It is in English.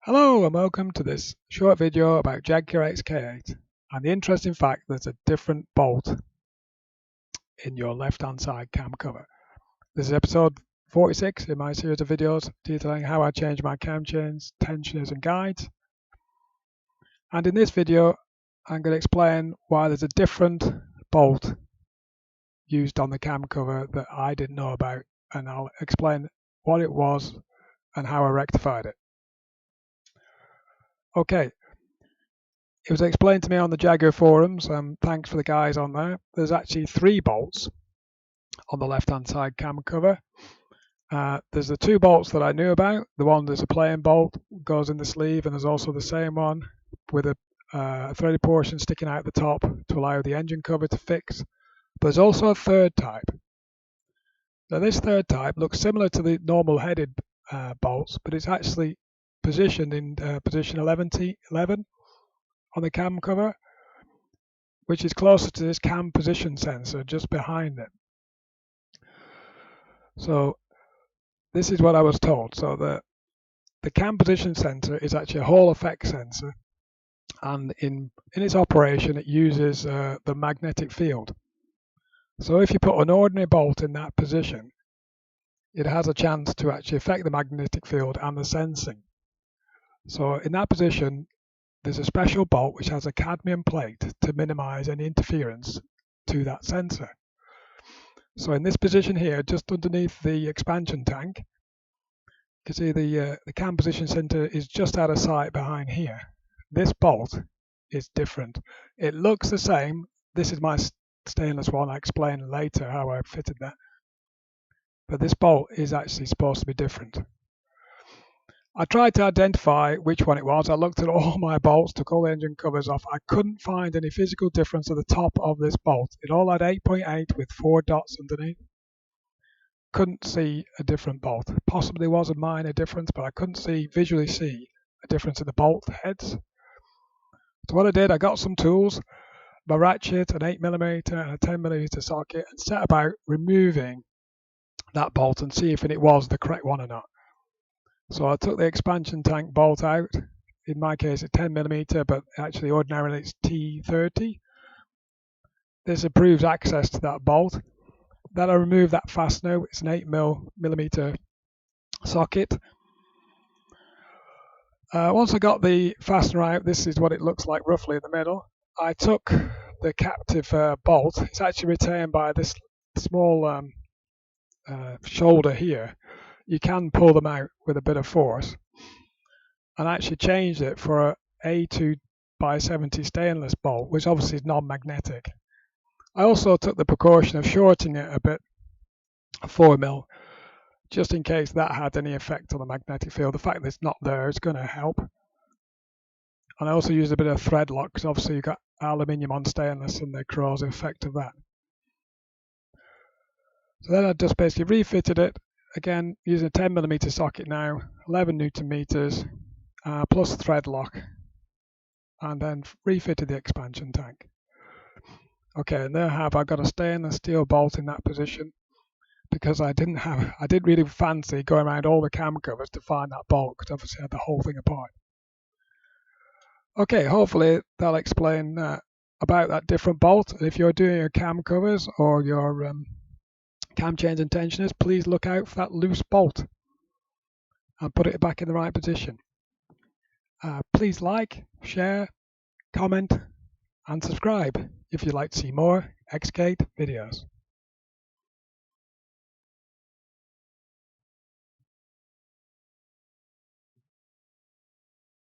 Hello and welcome to this short video about Jaguar XK8 and the interesting fact there's a different bolt in your left hand side cam cover. This is episode 46 in my series of videos detailing how I change my cam chains, tensioners and guides. And in this video I'm going to explain why there's a different bolt used on the cam cover that I didn't know about, and I'll explain what it was and how I rectified it. Okay. It was explained to me on the Jaguar Forums, thanks for the guys on there. There's actually 3 bolts on the left-hand side cam cover. There's the 2 bolts that I knew about. The one there's a plain bolt, goes in the sleeve, and there's also the same one with a threaded portion sticking out the top to allow the engine cover to fix. But there's also a third type. Now this third type looks similar to the normal headed bolts, but it's actually positioned in position 11 on the cam cover, which is closer to this cam position sensor just behind it. So this is what I was told. So the cam position sensor is actually a Hall effect sensor, and in its operation it uses the magnetic field. So if you put an ordinary bolt in that position, it has a chance to actually affect the magnetic field and the sensing. So in that position there's a special bolt which has a cadmium plate to minimize any interference to that sensor. So in this position here, just underneath the expansion tank, you can see the cam position center is just out of sight behind here. This bolt is different. It looks the same. This is my stainless one. I explain later how I fitted that. But this bolt is actually supposed to be different. I tried to identify which one it was. I looked at all my bolts, took all the engine covers off. I couldn't find any physical difference at the top of this bolt. It all had 8.8 with 4 dots underneath. Couldn't see a different bolt. Possibly was a minor difference, but I couldn't visually see a difference in the bolt heads. So what I did, I got some tools, my ratchet, an 8mm and a 10mm socket, and set about removing that bolt and see if it was the correct one or not. So I took the expansion tank bolt out. In my case it's 10mm, but actually ordinarily it's T30. This improves access to that bolt. Then I removed that fastener. It's an 8mm socket. Once I got the fastener out, this is what it looks like roughly in the middle. I took the captive bolt. It's actually retained by this small shoulder here. You can pull them out with a bit of force, and I actually changed it for a A2x70 stainless bolt, which obviously is non-magnetic. I also took the precaution of shorting it a bit, 4mm, just in case that had any effect on the magnetic field. The fact that it's not there is going to help. And I also used a bit of thread lock, because obviously you've got aluminium on stainless and the corrosive effect of that. So then I just basically refitted it, again using a 10mm socket now, 11 Newton meters, plus thread lock, and then refitted the expansion tank. Okay, and there I've got a stainless steel bolt in that position, because I didn't really fancy going around all the cam covers to find that bolt, because obviously I had the whole thing apart. Okay, hopefully that'll explain about that different bolt. If you're doing your cam covers or your cam chains and tensioners, please look out for that loose bolt and put it back in the right position. Please like, share, comment and subscribe if you'd like to see more XK8 videos.